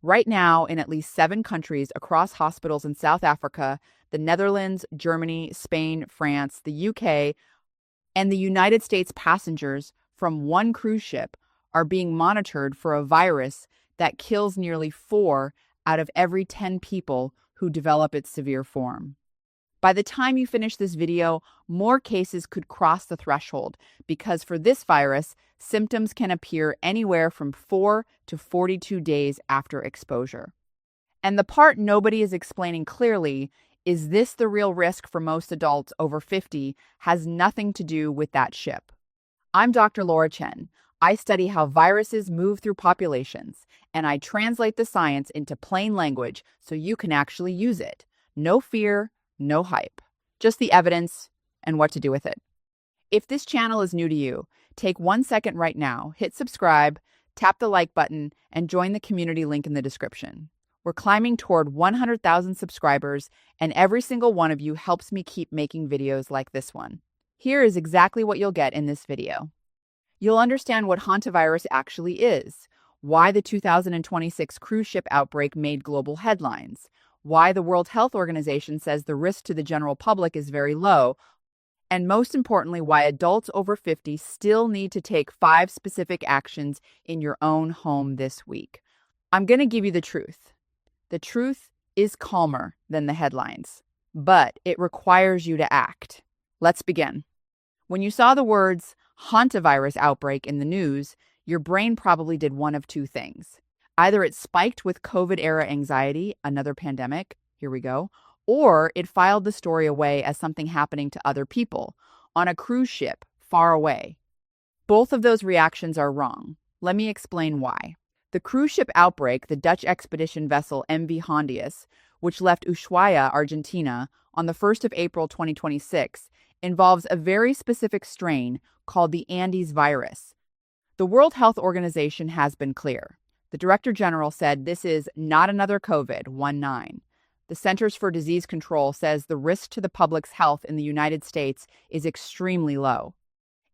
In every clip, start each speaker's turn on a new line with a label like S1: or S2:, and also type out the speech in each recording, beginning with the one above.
S1: Right now, in at least 7 countries across hospitals in South Africa, the Netherlands, Germany, Spain, France, the UK, and the United States, passengers from one cruise ship are being monitored for a virus that kills nearly 4 out of every 10 people who develop its severe form. By the time you finish this video, more cases could cross the threshold because for this virus, symptoms can appear anywhere from 4 to 42 days after exposure. And the part nobody is explaining clearly is this the real risk for most adults over 50 has nothing to do with that ship. I'm Dr. Laura Chen. I study how viruses move through populations, and I translate the science into plain language so you can actually use it. No fear, no hype, just the evidence and what to do with it. If this channel is new to you, take 1 second right now, hit subscribe, tap the like button, and join the community link in the description. We're climbing toward 100,000 subscribers, and every single one of you helps me keep making videos like this one. Here is exactly what you'll get in this video. You'll understand what hantavirus actually is, why the 2026 cruise ship outbreak made global headlines, why the World Health Organization says the risk to the general public is very low, and most importantly, why adults over 50 still need to take 5 specific actions in your own home this week. I'm going to give you the truth. The truth is calmer than the headlines, but it requires you to act. Let's begin. When you saw the words hantavirus outbreak in the news, your brain probably did one of 2 things. Either it spiked with COVID-era anxiety, another pandemic, here we go, or it filed the story away as something happening to other people, on a cruise ship, far away. Both of those reactions are wrong. Let me explain why. The cruise ship outbreak, the Dutch expedition vessel MV Hantavirus, which left Ushuaia, Argentina, on the 1st of April 2026, involves a very specific strain called the Andes virus. The World Health Organization has been clear. The Director General said this is not another COVID-19. The Centers for Disease Control says the risk to the public's health in the United States is extremely low.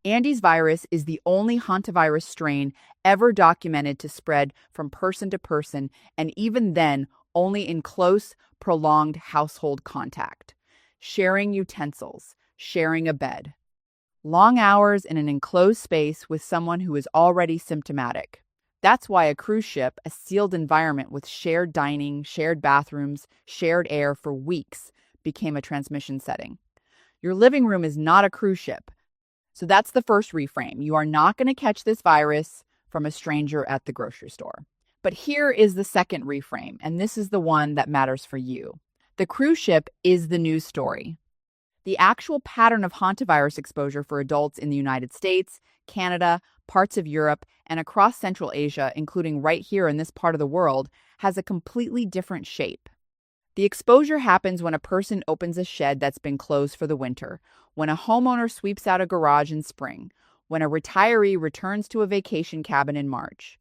S1: Andes virus is the only hantavirus strain ever documented to spread from person to person, and even then, only in close, prolonged household contact. Sharing utensils, sharing a bed. Long hours in an enclosed space with someone who is already symptomatic. That's why a cruise ship, a sealed environment with shared dining, shared bathrooms, shared air for weeks, became a transmission setting. Your living room is not a cruise ship. So that's the first reframe. You are not going to catch this virus from a stranger at the grocery store. But here is the second reframe, and this is the one that matters for you. The cruise ship is the news story. The actual pattern of hantavirus exposure for adults in the United States, Canada, parts of Europe, and across Central Asia, including right here in this part of the world, has a completely different shape. The exposure happens when a person opens a shed that's been closed for the winter, when a homeowner sweeps out a garage in spring, when a retiree returns to a vacation cabin in March.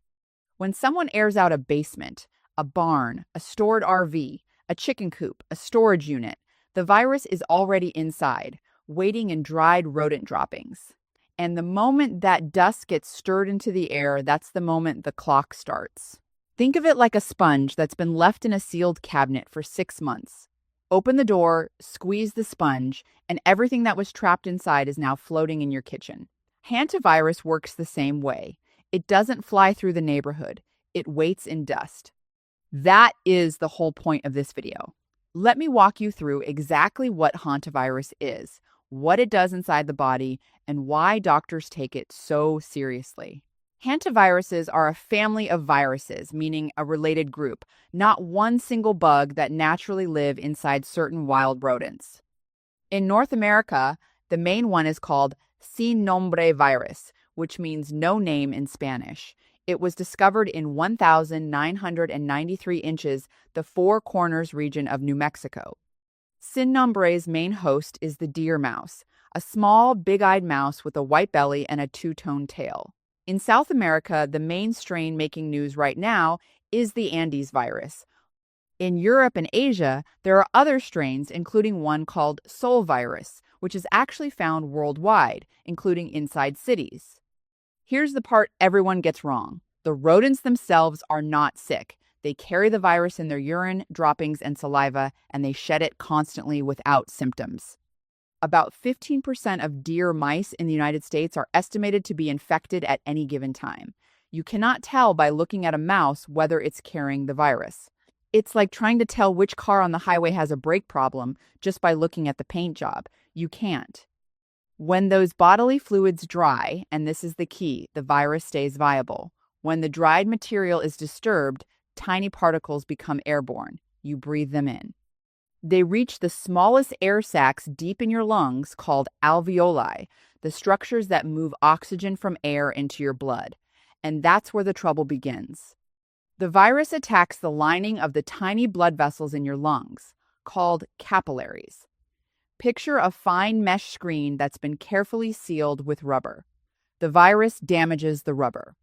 S1: When someone airs out a basement, a barn, a stored RV, a chicken coop, a storage unit, the virus is already inside, waiting in dried rodent droppings. And the moment that dust gets stirred into the air, that's the moment the clock starts. Think of it like a sponge that's been left in a sealed cabinet for 6 months. Open the door, squeeze the sponge, and everything that was trapped inside is now floating in your kitchen. Hantavirus works the same way. It doesn't fly through the neighborhood. It waits in dust. That is the whole point of this video. Let me walk you through exactly what hantavirus is, what it does inside the body, and why doctors take it so seriously. Hantaviruses are a family of viruses, meaning a related group, not one single bug that naturally live inside certain wild rodents. In North America, the main one is called Sin Nombre virus, which means no name in Spanish. It was discovered in 1,993 inches, the Four Corners region of New Mexico. Sin Nombre's main host is the deer mouse, a small, big-eyed mouse with a white belly and a two-tone tail. In South America, the main strain making news right now is the Andes virus. In Europe and Asia, there are other strains, including one called Sol virus, which is actually found worldwide, including inside cities. Here's the part everyone gets wrong. The rodents themselves are not sick. They carry the virus in their urine, droppings, and saliva, and they shed it constantly without symptoms. About 15% of deer mice in the United States are estimated to be infected at any given time. You cannot tell by looking at a mouse whether it's carrying the virus. It's like trying to tell which car on the highway has a brake problem just by looking at the paint job. You can't. When those bodily fluids dry, and this is the key, the virus stays viable. When the dried material is disturbed, tiny particles become airborne. You breathe them in. They reach the smallest air sacs deep in your lungs called alveoli, the structures that move oxygen from air into your blood. And that's where the trouble begins. The virus attacks the lining of the tiny blood vessels in your lungs, called capillaries. Picture a fine mesh screen that's been carefully sealed with rubber. The virus damages the rubber.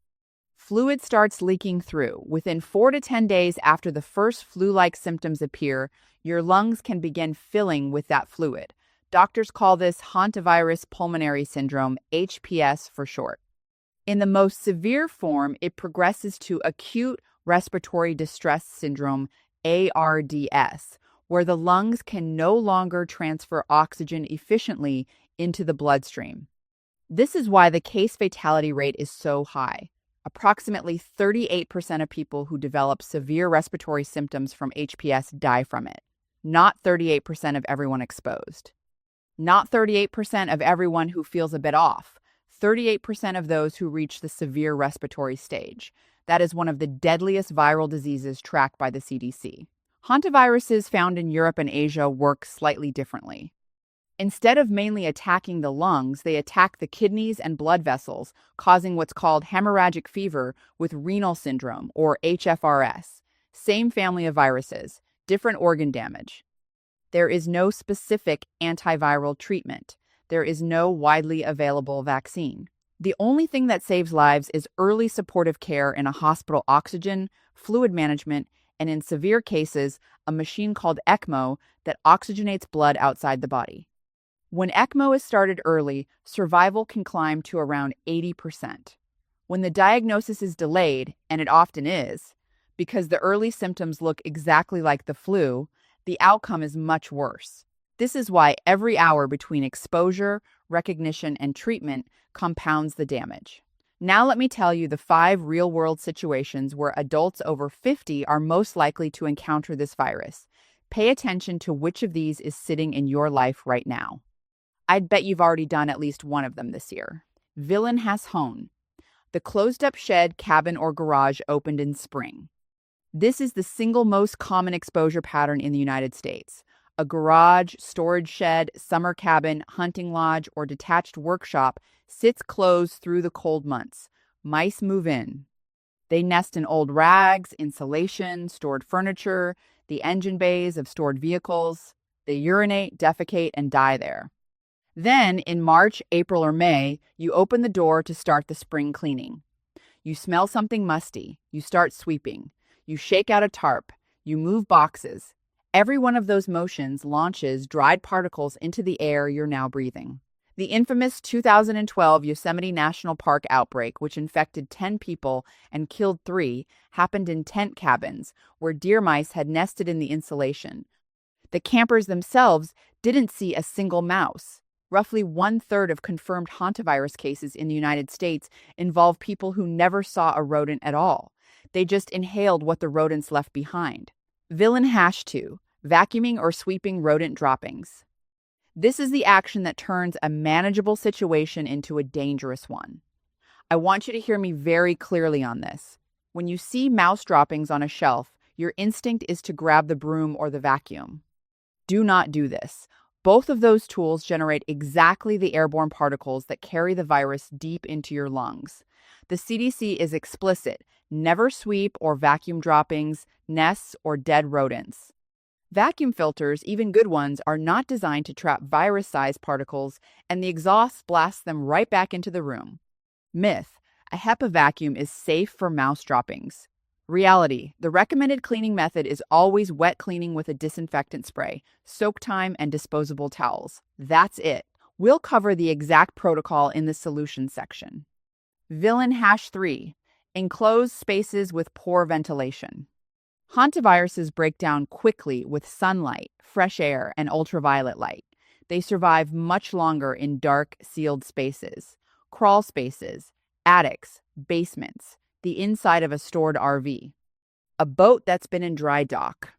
S1: Fluid starts leaking through. Within 4 to 10 days after the first flu-like symptoms appear, your lungs can begin filling with that fluid. Doctors call this Hantavirus pulmonary syndrome, HPS for short. In the most severe form, it progresses to acute respiratory distress syndrome, ARDS, where the lungs can no longer transfer oxygen efficiently into the bloodstream. This is why the case fatality rate is so high. Approximately 38% of people who develop severe respiratory symptoms from HPS die from it. Not 38% of everyone exposed. Not 38% of everyone who feels a bit off. 38% of those who reach the severe respiratory stage. That is one of the deadliest viral diseases tracked by the CDC. Hantaviruses found in Europe and Asia work slightly differently. Instead of mainly attacking the lungs, they attack the kidneys and blood vessels, causing what's called hemorrhagic fever with renal syndrome, or HFRS. Same family of viruses, different organ damage. There is no specific antiviral treatment. There is no widely available vaccine. The only thing that saves lives is early supportive care in a hospital oxygen, fluid management, and in severe cases, a machine called ECMO that oxygenates blood outside the body. When ECMO is started early, survival can climb to around 80%. When the diagnosis is delayed, and it often is, because the early symptoms look exactly like the flu, the outcome is much worse. This is why every hour between exposure, recognition, and treatment compounds the damage. Now let me tell you the 5 real-world situations where adults over 50 are most likely to encounter this virus. Pay attention to which of these is sitting in your life right now. I'd bet you've already done at least one of them this year. Villain has home. The closed-up shed, cabin, or garage opened in spring. This is the single most common exposure pattern in the United States. A garage, storage shed, summer cabin, hunting lodge, or detached workshop sits closed through the cold months. Mice move in. They nest in old rags, insulation, stored furniture, the engine bays of stored vehicles. They urinate, defecate, and die there. Then, in March, April, or May, you open the door to start the spring cleaning. You smell something musty. You start sweeping. You shake out a tarp. You move boxes. Every one of those motions launches dried particles into the air you're now breathing. The infamous 2012 Yosemite National Park outbreak, which infected 10 people and killed 3, happened in tent cabins where deer mice had nested in the insulation. The campers themselves didn't see a single mouse. Roughly 1/3 of confirmed hantavirus cases in the United States involve people who never saw a rodent at all. They just inhaled what the rodents left behind. Villain #2, vacuuming or sweeping rodent droppings. This is the action that turns a manageable situation into a dangerous one. I want you to hear me very clearly on this. When you see mouse droppings on a shelf, your instinct is to grab the broom or the vacuum. Do not do this. Both of those tools generate exactly the airborne particles that carry the virus deep into your lungs. The CDC is explicit: never sweep or vacuum droppings, nests, or dead rodents. Vacuum filters, even good ones, are not designed to trap virus-sized particles, and the exhaust blasts them right back into the room. Myth: a HEPA vacuum is safe for mouse droppings. Reality: the recommended cleaning method is always wet cleaning with a disinfectant spray, soak time, and disposable towels. That's it. We'll cover the exact protocol in the solutions section. Villain #3, enclosed spaces with poor ventilation. Hantaviruses break down quickly with sunlight, fresh air, and ultraviolet light. They survive much longer in dark, sealed spaces, crawl spaces, attics, basements, the inside of a stored RV, a boat that's been in dry dock,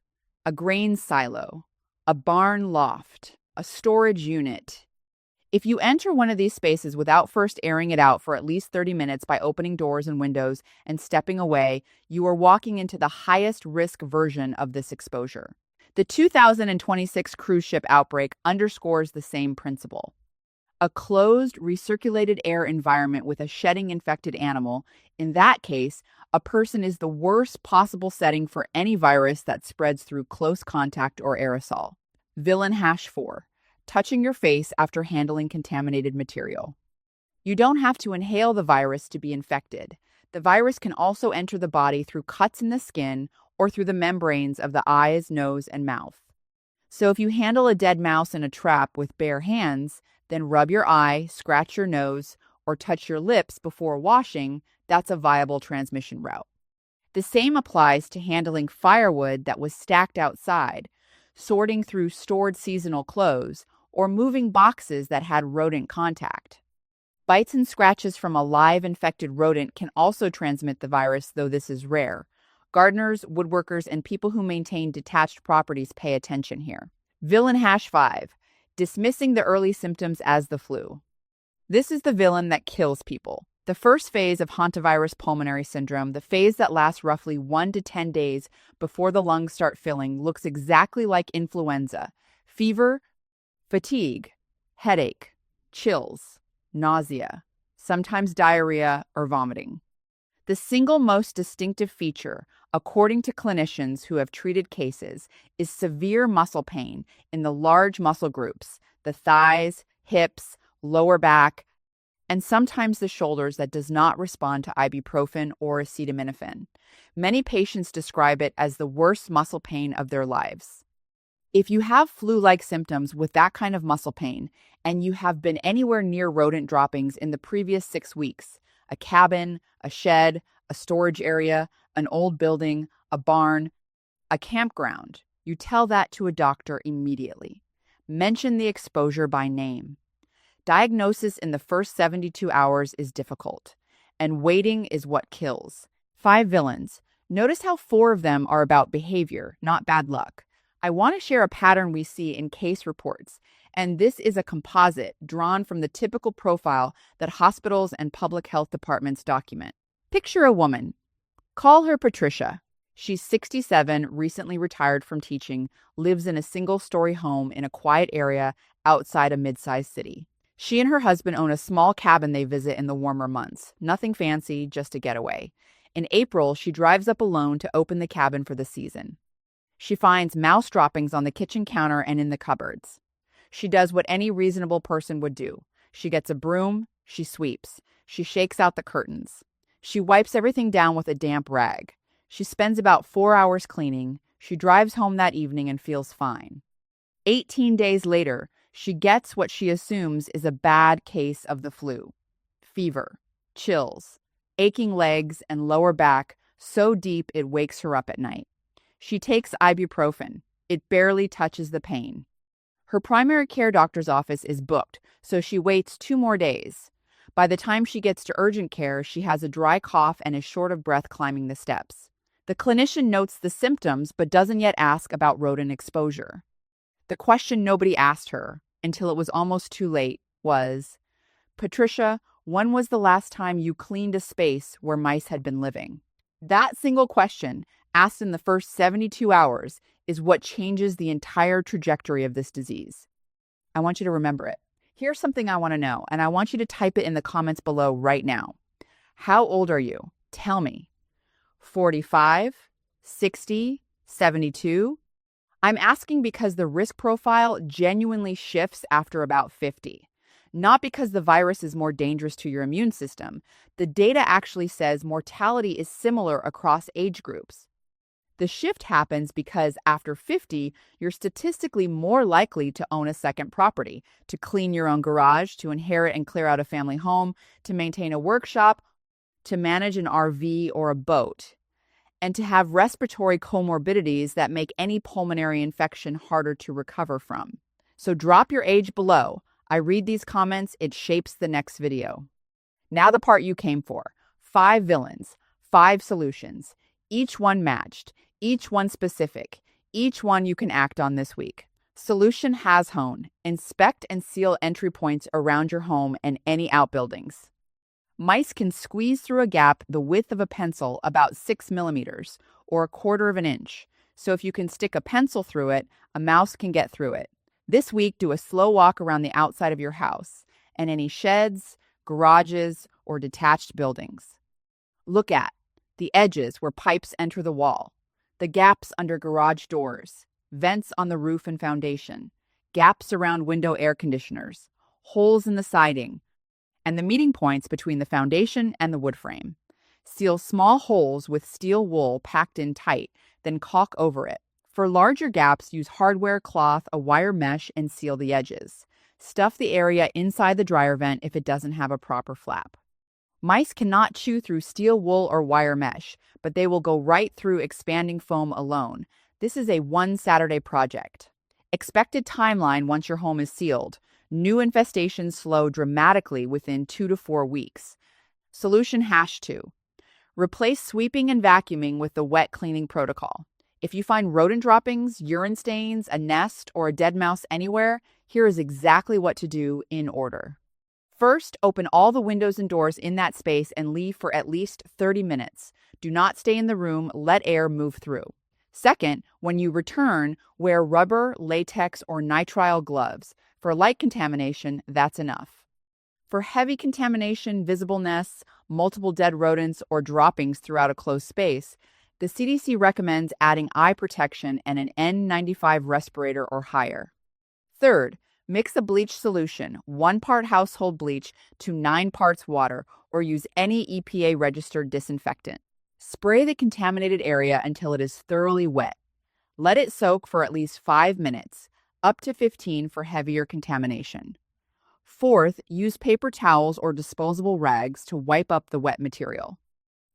S1: a grain silo, a barn loft, a storage unit. If you enter one of these spaces without first airing it out for at least 30 minutes by opening doors and windows and stepping away, you are walking into the highest risk version of this exposure. The 2026 cruise ship outbreak underscores the same principle. A closed, recirculated air environment with a shedding infected animal, in that case, a person is the worst possible setting for any virus that spreads through close contact or aerosol. Villain #4. Touching your face after handling contaminated material. You don't have to inhale the virus to be infected. The virus can also enter the body through cuts in the skin or through the membranes of the eyes, nose, and mouth. So if you handle a dead mouse in a trap with bare hands, then rub your eye, scratch your nose, or touch your lips before washing, that's a viable transmission route. The same applies to handling firewood that was stacked outside, sorting through stored seasonal clothes, or moving boxes that had rodent contact. Bites and scratches from a live infected rodent can also transmit the virus, though this is rare. Gardeners, woodworkers, and people who maintain detached properties pay attention here. Villain #5. Dismissing the early symptoms as the flu. This is the villain that kills people. The first phase of hantavirus pulmonary syndrome, the phase that lasts roughly 1 to 10 days before the lungs start filling, looks exactly like influenza. Fever, fatigue, headache, chills, nausea, sometimes diarrhea or vomiting. The single most distinctive feature, according to clinicians who have treated cases, is severe muscle pain in the large muscle groups, the thighs, hips, lower back, and sometimes the shoulders that does not respond to ibuprofen or acetaminophen. Many patients describe it as the worst muscle pain of their lives. If you have flu-like symptoms with that kind of muscle pain, and you have been anywhere near rodent droppings in the previous 6 weeks, a cabin, a shed, a storage area, an old building, a barn, a campground, you tell that to a doctor immediately. Mention the exposure by name. Diagnosis in the first 72 hours is difficult, and waiting is what kills. 5 villains. Notice how 4 of them are about behavior, not bad luck. I want to share a pattern we see in case reports, and this is a composite drawn from the typical profile that hospitals and public health departments document. Picture a woman. Call her Patricia. She's 67, recently retired from teaching, lives in a single-story home in a quiet area outside a mid-sized city. She and her husband own a small cabin they visit in the warmer months. Nothing fancy, just a getaway. In April, she drives up alone to open the cabin for the season. She finds mouse droppings on the kitchen counter and in the cupboards. She does what any reasonable person would do. She gets a broom, she sweeps. She shakes out the curtains. She wipes everything down with a damp rag. She spends about 4 hours cleaning. She drives home that evening and feels fine. 18 days later, she gets what she assumes is a bad case of the flu. Fever, chills, aching legs and lower back so deep it wakes her up at night. She takes ibuprofen. It barely touches the pain. Her primary care doctor's office is booked, so she waits 2 more days. By the time she gets to urgent care, she has a dry cough and is short of breath climbing the steps. The clinician notes the symptoms but doesn't yet ask about rodent exposure. The question nobody asked her, until it was almost too late, was, "Patricia, when was the last time you cleaned a space where mice had been living?" That single question, asked in the first 72 hours, is what changes the entire trajectory of this disease. I want you to remember it. Here's something I want to know, and I want you to type it in the comments below right now. How old are you? Tell me. 45, 60, 72? I'm asking because the risk profile genuinely shifts after about 50. Not because the virus is more dangerous to your immune system. The data actually says mortality is similar across age groups. The shift happens because after 50, you're statistically more likely to own a second property, to clean your own garage, to inherit and clear out a family home, to maintain a workshop, to manage an RV or a boat. and to have respiratory comorbidities that make any pulmonary infection harder to recover from. So drop your age below. I read these comments, it shapes the next video. Now the part you came for. 5 villains, 5 solutions, each one matched, each one specific, each one you can act on this week. Solution has hone. Inspect and seal entry points around your home and any outbuildings. Mice can squeeze through a gap the width of a pencil, about 6 millimeters, or 1/4 of an inch. So if you can stick a pencil through it, a mouse can get through it. This week, do a slow walk around the outside of your house and any sheds, garages, or detached buildings. Look at the edges where pipes enter the wall, the gaps under garage doors, vents on the roof and foundation, gaps around window air conditioners, holes in the siding, and the meeting points between the foundation and the wood frame. Seal small holes with steel wool packed in tight, then caulk over it. For larger gaps, use hardware, cloth, a wire mesh, and seal the edges. Stuff the area inside the dryer vent if it doesn't have a proper flap. Mice cannot chew through steel wool or wire mesh, but they will go right through expanding foam alone. This is a one Saturday project. Expected timeline once your home is sealed. New infestations slow dramatically within 2 to 4 weeks. Solution #2. Replace sweeping and vacuuming with the wet cleaning protocol. If you find rodent droppings, urine stains, a nest, or a dead mouse anywhere, here is exactly what to do in order. First, open all the windows and doors in that space and leave for at least 30 minutes. Do not stay in the room, let air move through. Second, when you return, wear rubber, latex, or nitrile gloves. For light contamination, that's enough. For heavy contamination, visible nests, multiple dead rodents, or droppings throughout a closed space, the CDC recommends adding eye protection and an N95 respirator or higher. Third, mix a bleach solution, 1 part household bleach to 9 parts water, or use any EPA-registered disinfectant. Spray the contaminated area until it is thoroughly wet. Let it soak for at least 5 minutes, up to 15 for heavier contamination. Fourth, use paper towels or disposable rags to wipe up the wet material.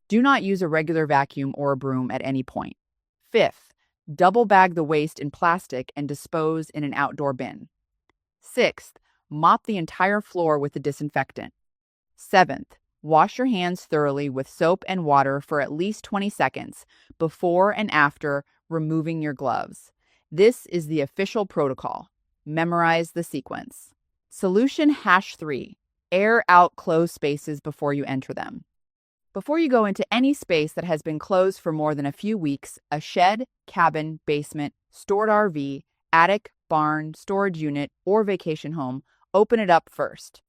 S1: Do not use a regular vacuum or a broom at any point. Fifth, double bag the waste in plastic and dispose in an outdoor bin. Sixth, mop the entire floor with the disinfectant. Seventh, wash your hands thoroughly with soap and water for at least 20 seconds before and after removing your gloves. This is the official protocol. Memorize the sequence. Solution #3. Air out closed spaces before you enter them. Before you go into any space that has been closed for more than a few weeks, a shed, cabin, basement, stored RV, attic, barn, storage unit, or vacation home, open it up first.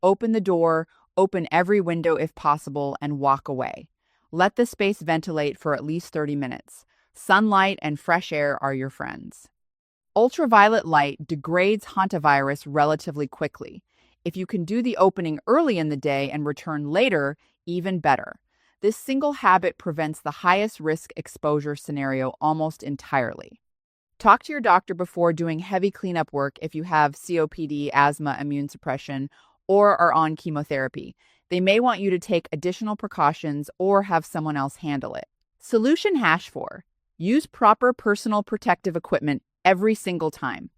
S1: Open the door, open every window if possible, and walk away. Let the space ventilate for at least 30 minutes. Sunlight and fresh air are your friends. Ultraviolet light degrades hantavirus relatively quickly. If you can do the opening early in the day and return later, even better. This single habit prevents the highest risk exposure scenario almost entirely. Talk to your doctor before doing heavy cleanup work if you have COPD, asthma, immune suppression, or are on chemotherapy. They may want you to take additional precautions or have someone else handle it. Solution #4. Use proper personal protective equipment every single time.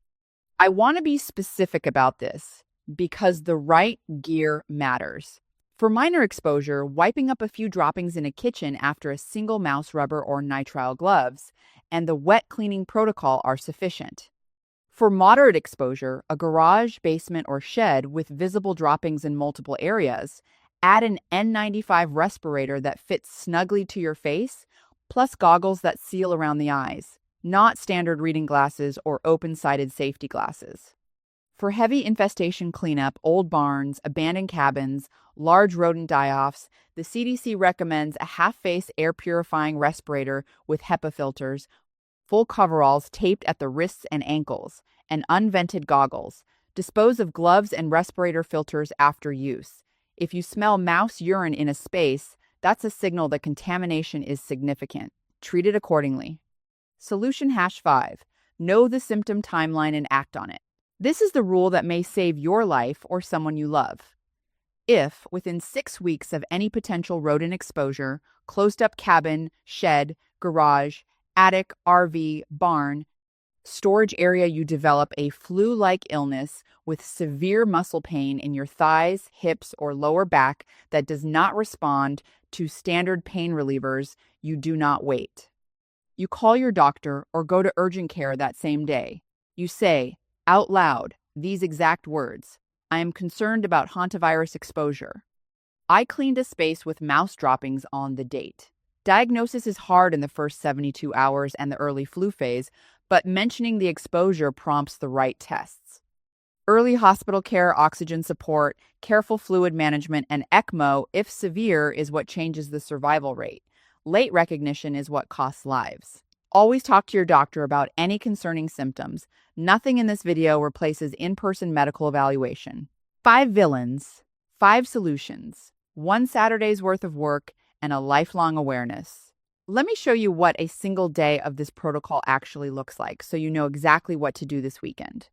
S1: I want to be specific about this because the right gear matters. For minor exposure, wiping up a few droppings in a kitchen after a single mouse rubber or nitrile gloves and the wet cleaning protocol are sufficient. For moderate exposure, a garage, basement, or shed with visible droppings in multiple areas, add an N95 respirator that fits snugly to your face, plus goggles that seal around the eyes, not standard reading glasses or open-sided safety glasses. For heavy infestation cleanup, old barns, abandoned cabins, large rodent die-offs, the CDC recommends a half-face air purifying respirator with HEPA filters, full coveralls taped at the wrists and ankles, and unvented goggles. Dispose of gloves and respirator filters after use. If you smell mouse urine in a space, that's a signal that contamination is significant. Treat it accordingly. Solution #5. Know the symptom timeline and act on it. This is the rule that may save your life or someone you love. If, within 6 weeks of any potential rodent exposure, closed-up cabin, shed, garage, attic, RV, barn, storage area, you develop a flu-like illness with severe muscle pain in your thighs, hips, or lower back that does not respond to standard pain relievers, you do not wait. You call your doctor or go to urgent care that same day. You say, out loud, these exact words: I am concerned about hantavirus exposure. I cleaned a space with mouse droppings on the date. Diagnosis is hard in the first 72 hours and the early flu phase, but mentioning the exposure prompts the right tests. Early hospital care, oxygen support, careful fluid management, and ECMO, if severe, is what changes the survival rate. Late recognition is what costs lives. Always talk to your doctor about any concerning symptoms. Nothing in this video replaces in-person medical evaluation. 5 villains, 5 solutions, 1 Saturday's worth of work, and a lifelong awareness. Let me show you what a single day of this protocol actually looks like so you know exactly what to do this weekend.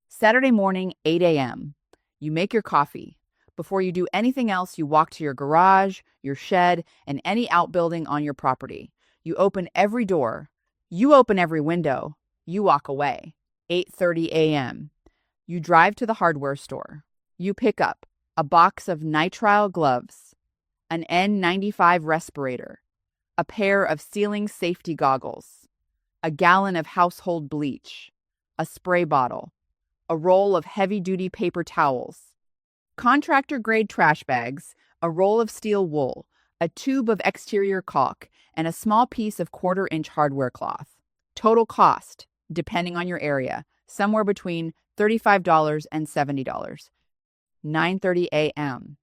S1: Saturday morning, 8 a.m. You make your coffee. Before you do anything else, you walk to your garage, your shed, and any outbuilding on your property. You open every door. You open every window. You walk away. 8:30 a.m. You drive to the hardware store. You pick up a box of nitrile gloves, an N95 respirator, a pair of ceiling safety goggles, a gallon of household bleach, a spray bottle, a roll of heavy-duty paper towels, contractor-grade trash bags, a roll of steel wool, a tube of exterior caulk, and a small piece of 1/4-inch hardware cloth. Total cost, depending on your area, somewhere between $35 and $70. 9:30 a.m.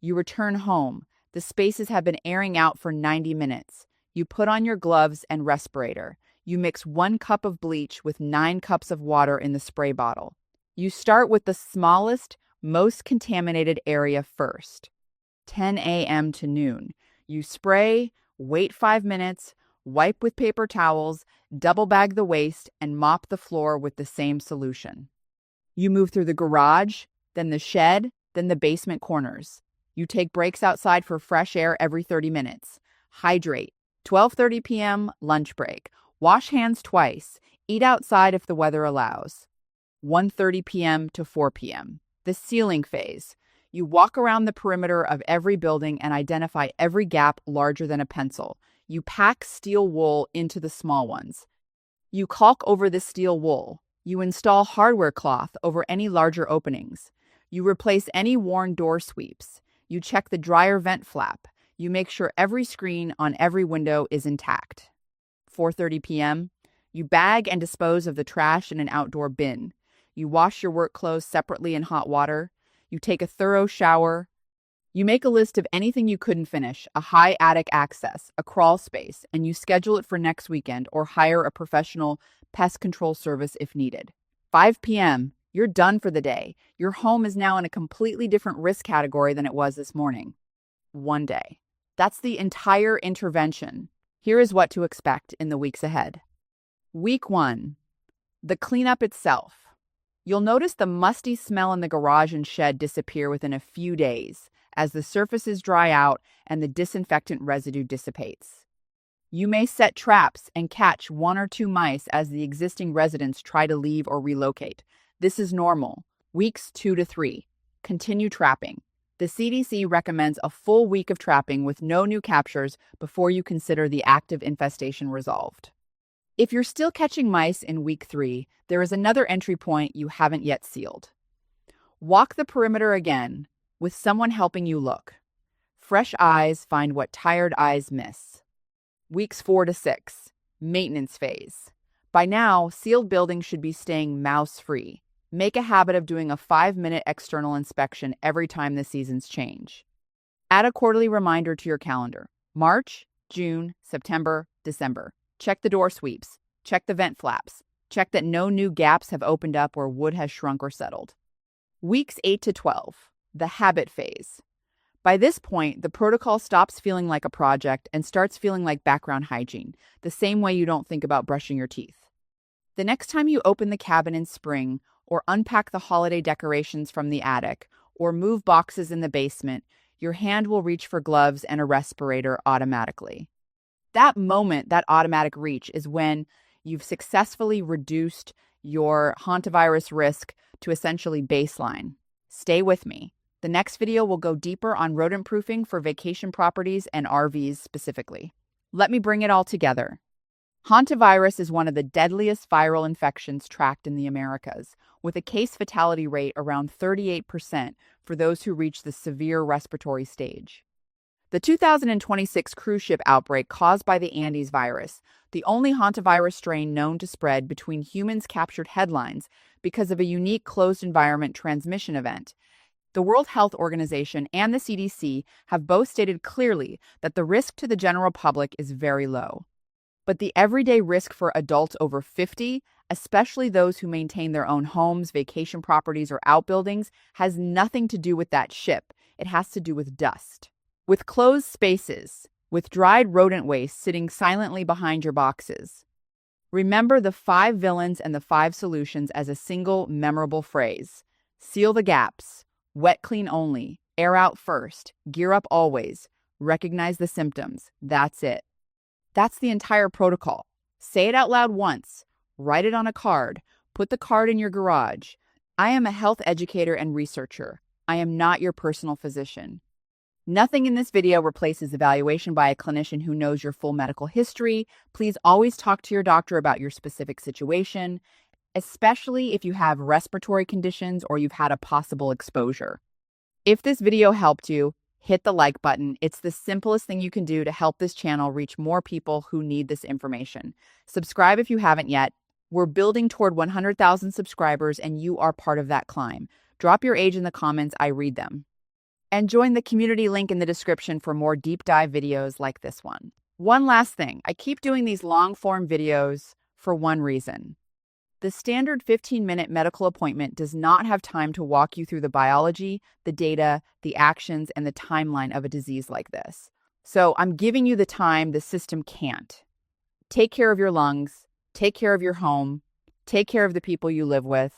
S1: You return home. The spaces have been airing out for 90 minutes. You put on your gloves and respirator. You mix 1 cup of bleach with 9 cups of water in the spray bottle. You start with the smallest, most contaminated area first. 10 a.m. to noon. You spray, wait 5 minutes, wipe with paper towels, double bag the waste, and mop the floor with the same solution. You move through the garage, then the shed, then the basement corners. You take breaks outside for fresh air every 30 minutes. Hydrate. 12:30 p.m., lunch break. Wash hands twice. Eat outside if the weather allows. 1:30 p.m. to 4 p.m. The sealing phase. You walk around the perimeter of every building and identify every gap larger than a pencil. You pack steel wool into the small ones. You caulk over the steel wool. You install hardware cloth over any larger openings. You replace any worn door sweeps. You check the dryer vent flap. You make sure every screen on every window is intact. 4:30 p.m. You bag and dispose of the trash in an outdoor bin. You wash your work clothes separately in hot water. You take a thorough shower. You make a list of anything you couldn't finish, a high attic access, a crawl space, and you schedule it for next weekend or hire a professional pest control service if needed. 5 p.m. You're done for the day. Your home is now in a completely different risk category than it was this morning. 1 day. That's the entire intervention. Here is what to expect in the weeks ahead. Week 1. The cleanup itself. You'll notice the musty smell in the garage and shed disappear within a few days as the surfaces dry out and the disinfectant residue dissipates. You may set traps and catch 1 or 2 mice as the existing residents try to leave or relocate. This is normal. Weeks 2 to 3. Continue trapping. The CDC recommends a full week of trapping with no new captures before you consider the active infestation resolved. If you're still catching mice in week 3, there is another entry point you haven't yet sealed. Walk the perimeter again with someone helping you look. Fresh eyes find what tired eyes miss. Weeks 4 to 6. Maintenance phase. By now, sealed buildings should be staying mouse-free. Make a habit of doing a 5-minute external inspection every time the seasons change. Add a quarterly reminder to your calendar. March, June, September, December. Check the door sweeps. Check the vent flaps. Check that no new gaps have opened up where wood has shrunk or settled. Weeks 8 to 12. The habit phase. By this point, the protocol stops feeling like a project and starts feeling like background hygiene, the same way you don't think about brushing your teeth. The next time you open the cabin in spring, or unpack the holiday decorations from the attic, or move boxes in the basement, your hand will reach for gloves and a respirator automatically. That moment, that automatic reach, is when you've successfully reduced your hantavirus risk to essentially baseline. Stay with me. The next video will go deeper on rodent proofing for vacation properties and RVs specifically. Let me bring it all together. Hantavirus is one of the deadliest viral infections tracked in the Americas, with a case fatality rate around 38% for those who reach the severe respiratory stage. The 2026 cruise ship outbreak caused by the Is virus, the only hantavirus strain known to spread between humans, captured headlines because of a unique closed environment transmission event. The World Health Organization and the CDC have both stated clearly that the risk to the general public is very low. But the everyday risk for adults over 50, especially those who maintain their own homes, vacation properties, or outbuildings, has nothing to do with that ship. It has to do with dust. With closed spaces, with dried rodent waste sitting silently behind your boxes. Remember the 5 villains and the 5 solutions as a single memorable phrase. Seal the gaps. Wet clean only. Air out first. Gear up always. Recognize the symptoms. That's it. That's the entire protocol. Say it out loud once. Write it on a card. Put the card in your garage. I am a health educator and researcher. I am not your personal physician. Nothing in this video replaces evaluation by a clinician who knows your full medical history. Please always talk to your doctor about your specific situation, especially if you have respiratory conditions or you've had a possible exposure. If this video helped you, hit the like button. It's the simplest thing you can do to help this channel reach more people who need this information. Subscribe if you haven't yet. We're building toward 100,000 subscribers, and you are part of that climb. Drop your age in the comments. I read them. And join the community link in the description for more deep dive videos like this one. One last thing. I keep doing these long form videos for one reason. The standard 15-minute medical appointment does not have time to walk you through the biology, the data, the actions, and the timeline of a disease like this. So I'm giving you the time the system can't. Take care of your lungs, take care of your home, take care of the people you live with.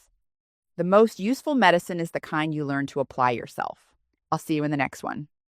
S1: The most useful medicine is the kind you learn to apply yourself. I'll see you in the next one.